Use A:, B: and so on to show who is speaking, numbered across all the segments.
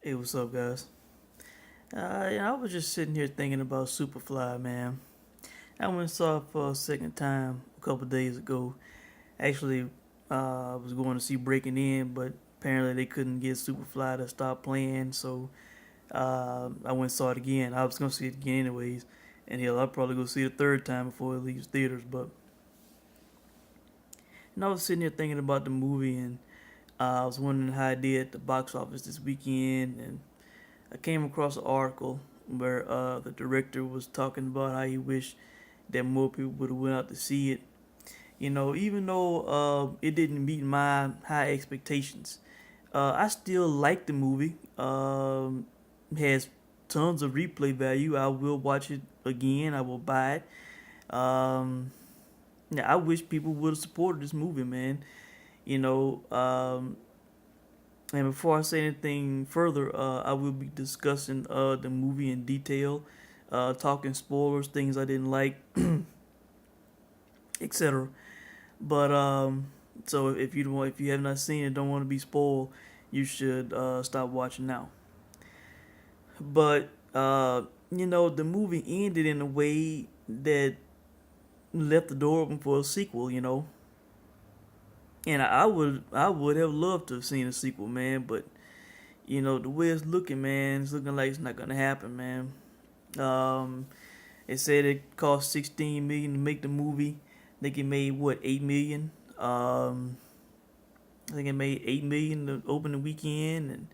A: Hey, what's up, guys? I was just sitting here thinking about Superfly, man. I went and saw it for a second time a couple days ago. Actually, I was going to see Breaking In, but apparently they couldn't get Superfly to stop playing, so I went and saw it again. I was going to see it again anyways, and hell, I'll probably go see it a third time before it leaves theaters. But I was sitting here thinking about the movie, and I was wondering how it did at the box office this weekend, and I came across an article where the director was talking about how he wished that more people would have went out to see it. Even though it didn't meet my high expectations, I still like the movie. It has tons of replay value. I will watch it again. I will buy it. Yeah, I wish people would have supported this movie, man. You know, and before I say anything further, I will be discussing the movie in detail, talking spoilers, things I didn't like, etc. But so if you have not seen it, don't want to be spoiled, you should stop watching now. But the movie ended in a way that left the door open for a sequel. And I would have loved to have seen a sequel, man. But the way it's looking, man, it's looking like it's not gonna happen, man. Um, it said it cost 16 million to make the movie. I think it made what 8 million. I think it made 8 million to open the weekend, and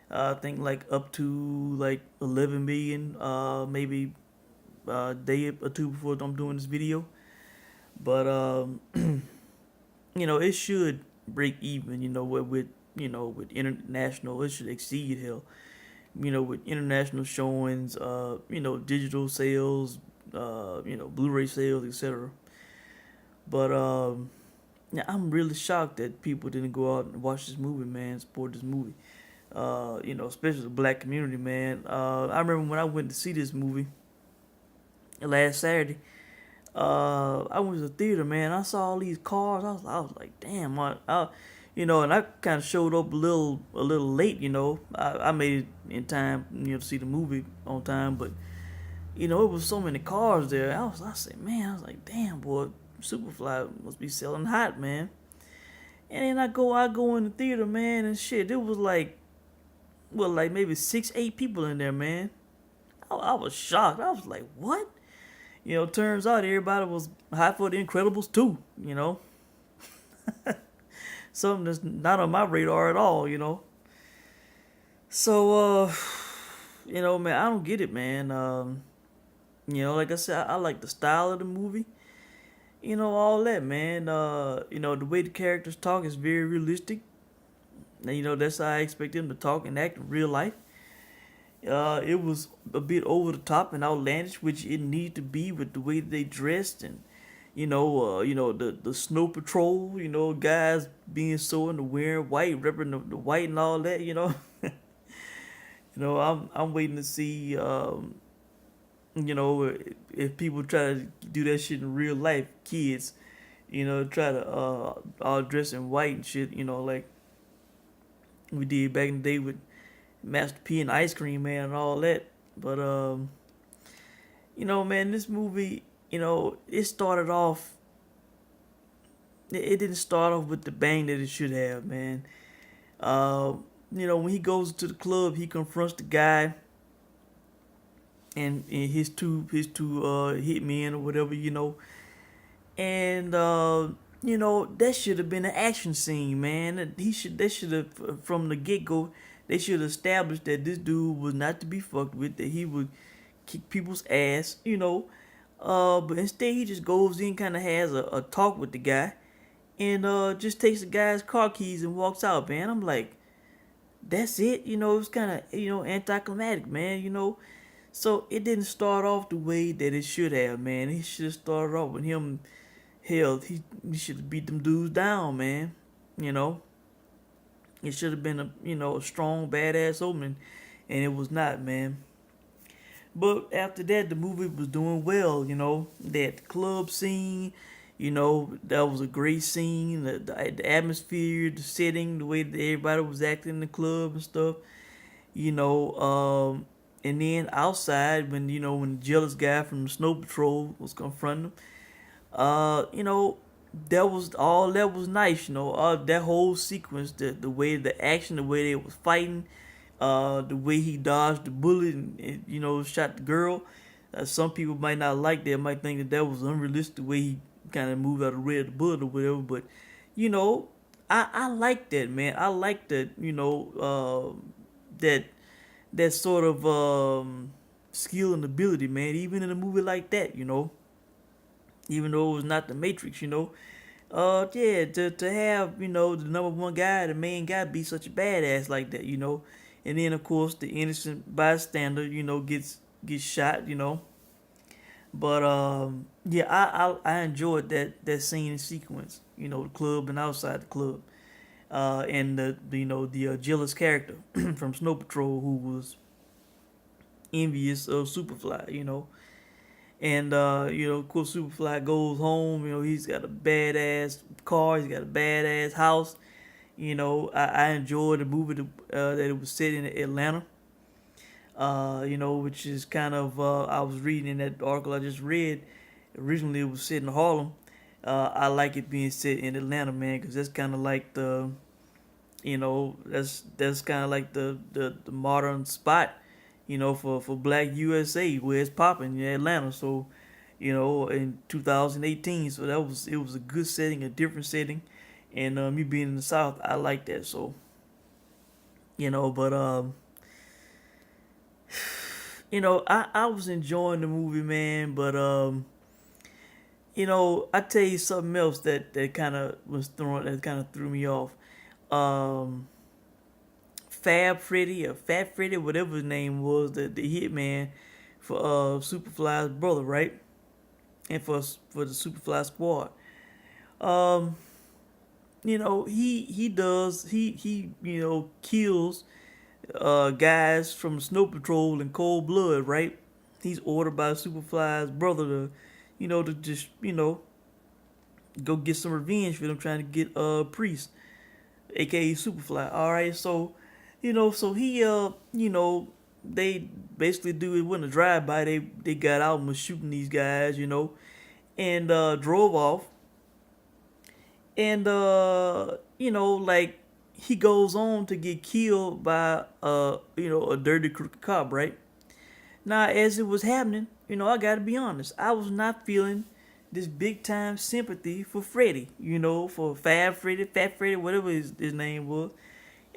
A: I think like up to like 11 million. Maybe a day or two before I'm doing this video. But it should break even. With international, it should exceed hell. With international showings, digital sales, Blu-ray sales, etc. But yeah, I'm really shocked that people didn't go out and watch this movie, man, support this movie. Especially the black community, man. I remember when I went to see this movie last Saturday. I went to the theater, man. I saw all these cars. I was like, damn, and I kind of showed up a little late. I made it in time, to see the movie on time, but it was so many cars there. I said, man, I was like, damn, boy, Superfly must be selling hot, man. And then I go in the theater, man, and shit. It was like, well, like maybe 6, 8 people in there, man. I was shocked. I was like, what? Turns out everybody was hot for the Incredibles too. Something that's not on my radar at all. So, man, I don't get it, man. Like I said, I like the style of the movie. All that, man. The way the characters talk is very realistic. And, that's how I expect them to talk and act in real life. It was a bit over the top and outlandish, which it needed to be with the way they dressed and the snow patrol, guys being so into wearing white, repping the white and all that. I'm waiting to see if people try to do that shit in real life, kids, try to all dress in white and shit, like we did back in the day with Master P and Ice Cream Man and all that. But man, this movie, it started off. It didn't start off with the bang that it should have, man. When he goes to the club, he confronts the guy and his two hitmen or whatever, and that should have been an action scene, man. They should have from the get go. They should have established that this dude was not to be fucked with. That he would kick people's ass, But instead, he just goes in, kind of has a talk with the guy, and just takes the guy's car keys and walks out, man. I'm like, that's it, It's kind of anticlimactic, man. So it didn't start off the way that it should have, man. He should have started off with him. Hell, he should have beat them dudes down, man. You know, it should have been a strong badass opening, and it was not, man. But after that, the movie was doing well. That club scene, that was a great scene. The atmosphere, the setting, the way that everybody was acting in the club and stuff. you know, and then outside when when the jealous guy from the snow patrol was confronting him, you know, that was all that was nice, that whole sequence, the way the action, the way they was fighting, the way he dodged the bullet and shot the girl. Some people might not like that, might think that that was unrealistic the way he kind of moved out of red the bullet or whatever. But you know, I like that, man. I like that. That that sort of skill and ability, man. Even in a movie like that, even though it was not the Matrix, yeah, to have the number one guy, the main guy, be such a badass like that, and then of course the innocent bystander, gets shot, but yeah, I enjoyed that scene and sequence, the club and outside the club, and the jealous character from Snow Patrol who was envious of Superfly, and of course, Superfly goes home. He's got a badass car. He's got a badass house. I enjoyed the movie that it was set in Atlanta. Which is kind of I was reading in that article I just read. Originally, it was set in Harlem. I like it being set in Atlanta, man, because that's kind of like that's kind of like the modern spot, for Black USA where it's popping in Atlanta. So, in 2018, so it was a good setting, a different setting, and me being in the South, I like that. So, but I was enjoying the movie, man, but I tell you something else that kind of threw me off. Um, Fab Freddy or Fat Freddy, whatever his name was, the hitman for Superfly's brother, right? And for the Superfly squad. Um, he kills guys from Snow Patrol in cold blood, right? He's ordered by Superfly's brother to, to just go get some revenge for them trying to get Priest, aka Superfly. All right, so so he they basically do it when a drive by. They got out and was shooting these guys, and drove off, and like he goes on to get killed by a dirty crooked cop, right? Now, as it was happening, I gotta be honest, I was not feeling this big time sympathy for Freddy, for Fat Freddy, whatever his name was.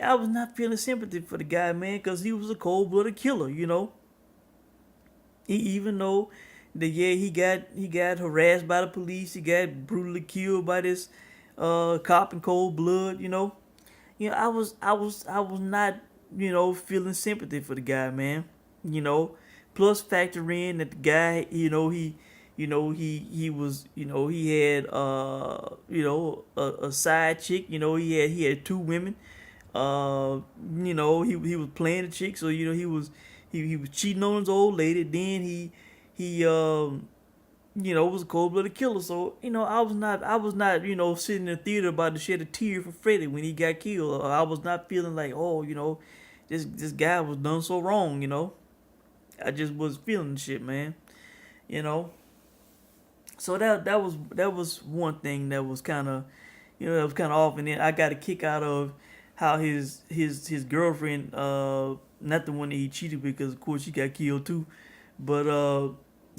A: I was not feeling sympathy for the guy, man, because he was a cold blooded killer, even though he got harassed by the police, he got brutally killed by this cop in cold blood, I was not feeling sympathy for the guy, man. You know, plus factor in that the guy, he was, he had a side chick. He had two women. He was playing the chick, so he was cheating on his old lady. Then he was a cold blooded killer. So I was not sitting in the theater about to shed a tear for Freddie when he got killed. I was not feeling like, oh, this guy was done so wrong. I just was feeling the shit, man. You know. So that was one thing that was kind of off, and then I got a kick out of how his girlfriend, not the one that he cheated with, because of course she got killed too, but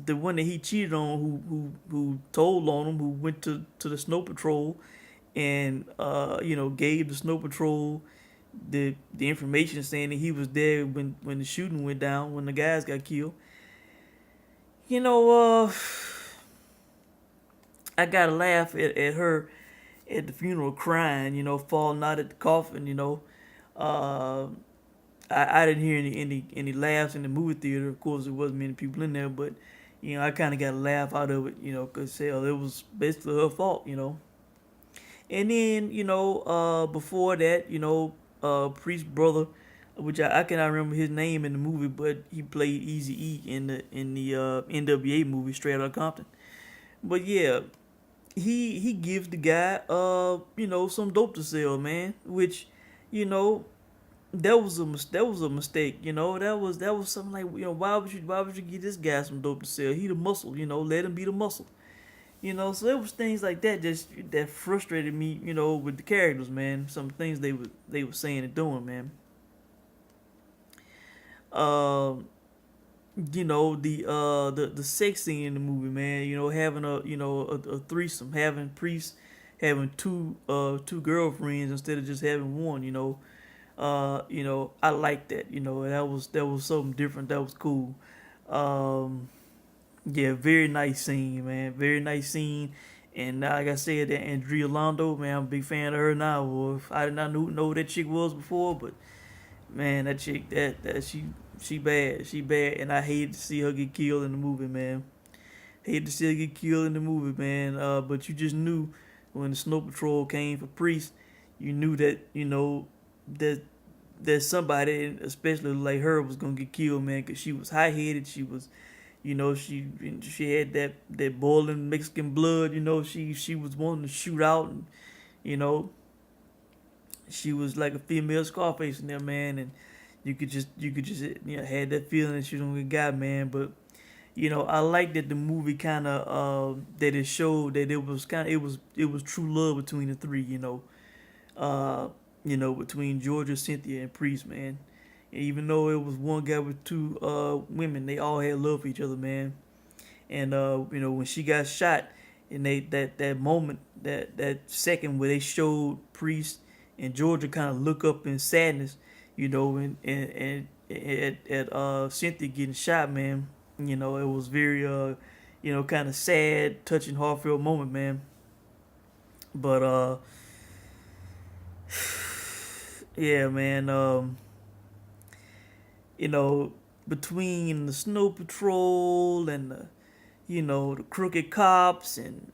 A: the one that he cheated on, who told on him, who went to the snow patrol, and gave the snow patrol the information saying that he was there when the shooting went down, when the guys got killed. You know, I gotta laugh at her at the funeral crying, falling out at the coffin, Uh, I didn't hear any laughs in the movie theater. Of course, there wasn't many people in there, but I kind of got a laugh out of it, because hell, it was basically her fault. And then before that, Priest's brother, which I cannot remember his name in the movie, but he played Easy E in the NWA movie Straight Outta Compton. But yeah, he gives the guy some dope to sell, man, which you know that was a mistake. That was something like, why would you give this guy some dope to sell? He the muscle. Let him be the muscle. So it was things like that just that frustrated me. With the characters, man. Some things they were saying and doing, man. Um, the sex scene in the movie, man. Having a threesome, having Priest having two girlfriends instead of just having one. I like that. That was something different. That was cool. Um, yeah, very nice scene, man. Very nice scene. And like I said, that Andrea Londo, man, I'm a big fan of her now. Well, I did not know who that chick was before, but man, that chick, that she bad, she bad, and I hated to see her get killed in the movie, man. Hated to see her get killed in the movie, man. But you just knew when the Snow Patrol came for Priest, you knew that that somebody, especially like her, was gonna get killed, man, because she was high headed. She was, she had that boiling Mexican blood. She was wanting to shoot out, and you know, she was like a female Scarface in there, man, and you could just had that feeling that she was gonna get got, man. But I like that the movie kind of that it showed that it was true love between the three. Uh, between Georgia, Cynthia, and Priest, man. And even though it was one guy with two women, they all had love for each other, man. And when she got shot, and that moment, that second where they showed Priest and Georgia kind of look up in sadness, and at Cynthia getting shot, man. It was very kind of sad, touching, heartfelt moment, man. But yeah, man. You know, between the Snow Patrol and the crooked cops, and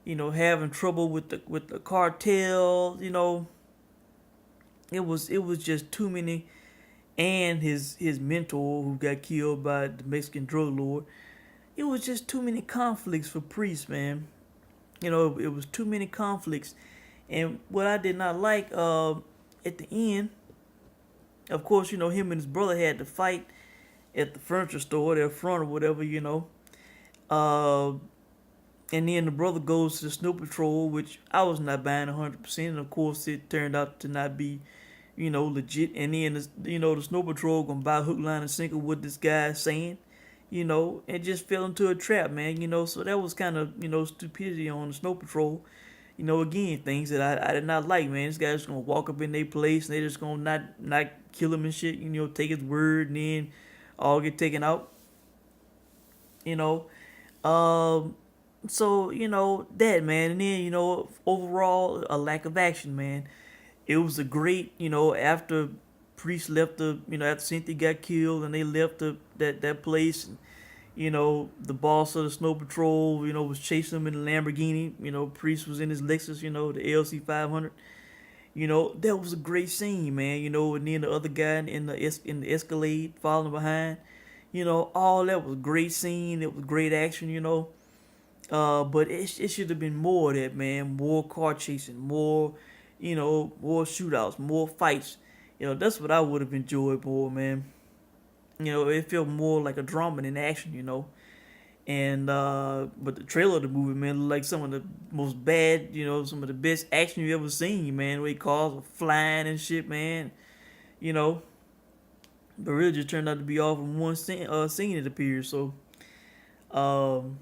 A: having trouble with the cartel, it was just too many, and his mentor who got killed by the Mexican drug lord. It was just too many conflicts for Priest, man. It was too many conflicts, and what I did not like, at the end, of course, him and his brother had to fight at the furniture store, their front or whatever, Uh, and then the brother goes to the Snow Patrol, which I was not buying 100%. And of course, it turned out to not be, legit. And then, the Snow Patrol gonna buy hook, line, and sinker what this guy is saying, and just fell into a trap, man. So that was kind of, stupidity on the Snow Patrol. Again, things that I did not like, man. This guy's gonna walk up in their place and they just gonna not kill him and shit. Take his word and then all get taken out. You know, um, so that, man, and then overall a lack of action, man. It was a great, after Priest left after Cynthia got killed and they left that place, and the boss of the Snow Patrol, was chasing him in the Lamborghini. Priest was in his Lexus, the LC 500. That was a great scene, man. And then the other guy in the Escalade following behind. All that was great scene. It was great action. But it should have been more of that, man. More car chasing, more shootouts, more fights. That's what I would have enjoyed more, man. It felt more like a drama than action. And but the trailer of the movie, man, looked like some of the most bad, some of the best action you ever seen, man. Where cars were flying and shit, man. You know, but really just turned out to be all from one scene it appears. So, um,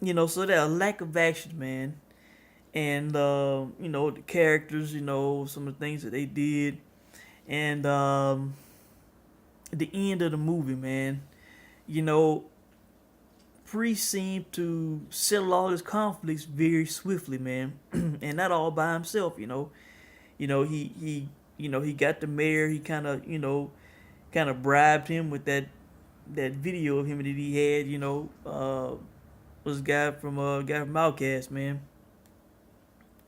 A: so that a lack of action, man, and the characters, some of the things that they did, and the end of the movie, man. You know, Priest seemed to settle all his conflicts very swiftly, man, and not all by himself. He got the mayor. He kind of bribed him with that video of him that he had. Was a guy from Outcast, man.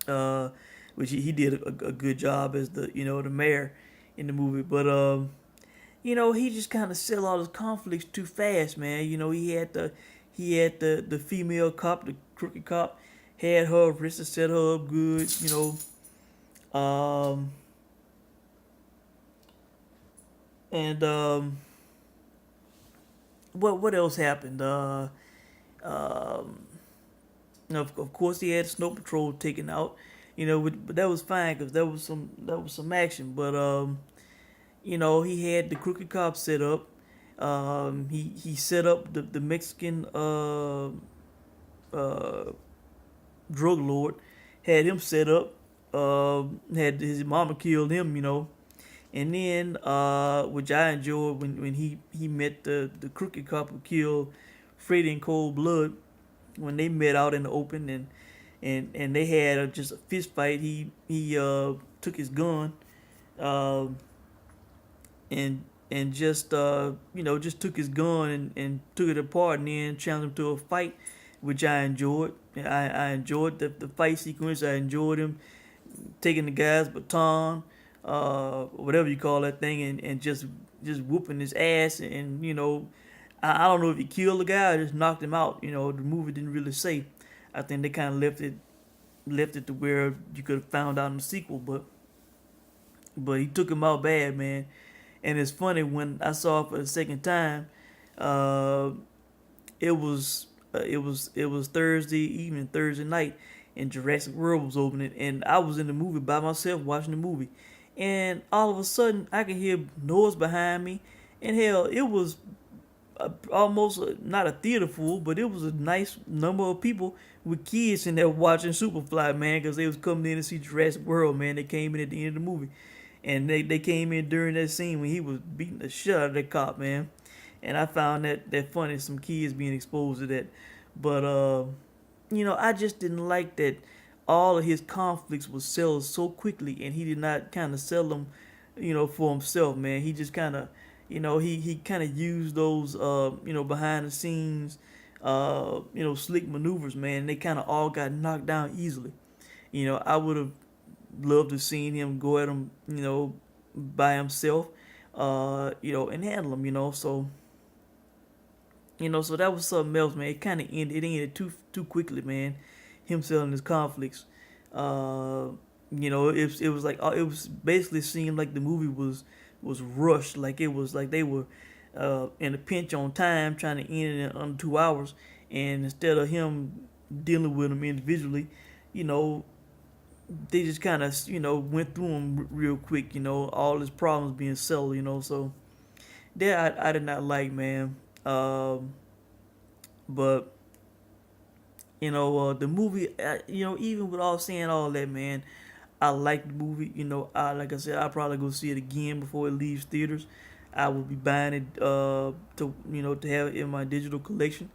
A: Uh, which he did a good job as the mayor in the movie, but he just kind of settled all his conflicts too fast, man. He had the female cop, the crooked cop, had her arrested, set her up good. Um, And what else happened? Um, of course, he had Snow Patrol taken out. But that was fine because that was some action. But he had the crooked cop set up. He set up the Mexican uh, drug lord, had him set up. Had his mama killed him. And then, which I enjoyed when he met the crooked cop who killed Freddy in cold blood when they met out in the open and they had just a fist fight. He took his gun, uh, and just took his gun and took it apart and then challenged him to a fight, which I enjoyed. I enjoyed the fight sequence. I enjoyed him taking the guy's baton, whatever you call that thing, and just whooping his ass. And I don't know if he killed the guy or just knocked him out. The movie didn't really say. I think they kind of left it to where you could have found out in the sequel, but he took him out bad, man. And it's funny when I saw it for the second time. Uh, it was Thursday evening, Thursday night, and Jurassic World was opening, and I was in the movie by myself watching the movie, and all of a sudden I could hear noise behind me, and hell, it was almost not a theater full, but it was a nice number of people with kids in there watching Superfly, man, because they was coming in to see Jurassic World, man. They came in at the end of the movie, and they came in during that scene when he was beating the shit out of that cop, man. And I found that funny, some kids being exposed to that. But I just didn't like that all of his conflicts was settled so quickly, and he did not kind of sell them, for himself, man. He just kind of, he kind of used those, behind the scenes, slick maneuvers, man. They kind of all got knocked down easily. I would have loved to have seen him go at him, by himself, and handle him, so that was something else, man. It kind of ended. It ended too quickly, man. Him selling his conflicts. Uh, it was like it was basically seemed like the movie was rushed. Like it was like they were in a pinch on time, trying to end it in under 2 hours. And instead of him dealing with them individually, you know, they just kind of went through them real quick. All his problems being settled. So that I did not like, man. But the movie, even with all saying all that, man, I like the movie. Like I said, I'll probably go see it again before it leaves theaters. I will be buying it to have it in my digital collection.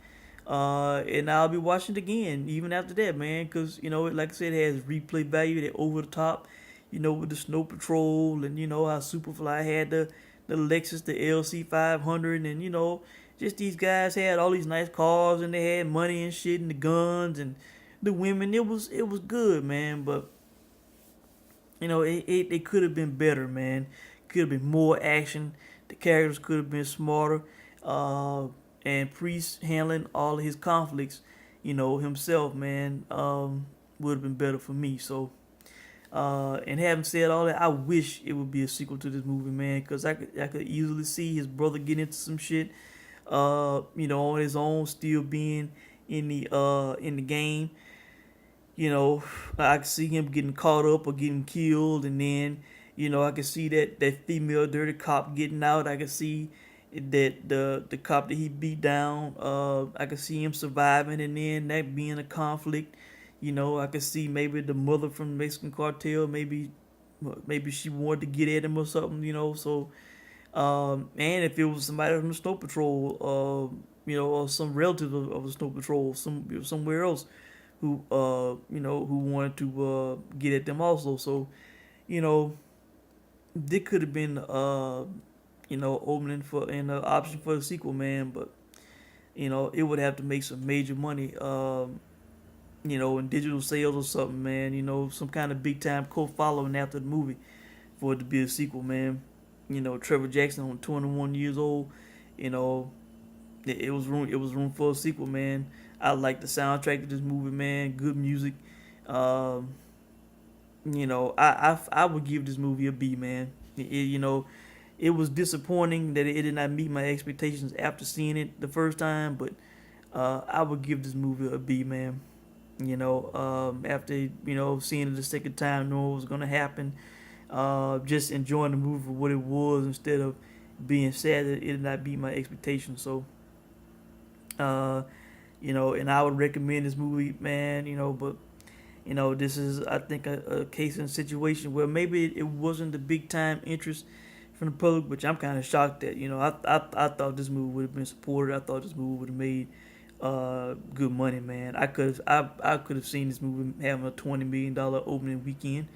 A: And I'll be watching it again even after that, man, because like I said, it has replay value. That over the top, with the Snow Patrol, and how Superfly had the Lexus, the LC 500, and just these guys had all these nice cars, and they had money and shit, and the guns and the women. It was good, man, but it could have been better, man. Could have been more action. The characters could have been smarter. And Priest handling all of his conflicts, himself, man, would have been better for me. So, and having said all that, I wish it would be a sequel to this movie, man, because I could easily see his brother getting into some shit, on his own, still being in the game. I could see him getting caught up or getting killed, and then I could see that female dirty cop getting out. I could see that the cop that he beat down. I could see him surviving, and then that being a conflict. I could see maybe the mother from the Mexican cartel. Maybe she wanted to get at him or something. So and if it was somebody from the Snow Patrol, or some relative of the Snow Patrol, somewhere else who wanted to get at them also. So, you know, this could have been opening for and an option for the sequel, man. But it would have to make some major money, in digital sales or something, man. Some kind of big time cult following after the movie for it to be a sequel, man. Trevor Jackson on 21 years old. You know, it was room. It was room for a sequel, man. I like the soundtrack of this movie, man. Good music. I would give this movie a B, man. it was disappointing that it did not meet my expectations after seeing it the first time. But I would give this movie a B, man. After seeing it the second time, knowing what was gonna happen, just enjoying the movie for what it was instead of being sad that it did not beat my expectations. So, uh, and I would recommend this movie, man. But this is, I think, a case and situation where maybe it wasn't the big time interest from the public, which I'm kind of shocked at. I thought this movie would have been supported. I thought this movie would have made good money, man. I could have seen this movie having a $20 million opening weekend,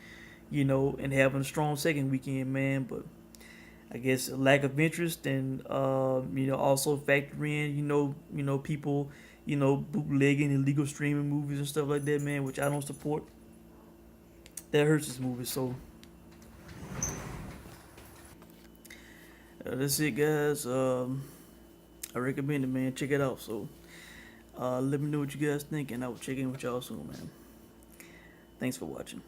A: and having a strong second weekend, man. But I guess a lack of interest, and also factor in people bootlegging illegal streaming movies and stuff like that, man, which I don't support. That hurts this movie. So that's it, guys. I recommend it, man. Check it out. So let me know what you guys think, and I will check in with y'all soon, man. Thanks for watching.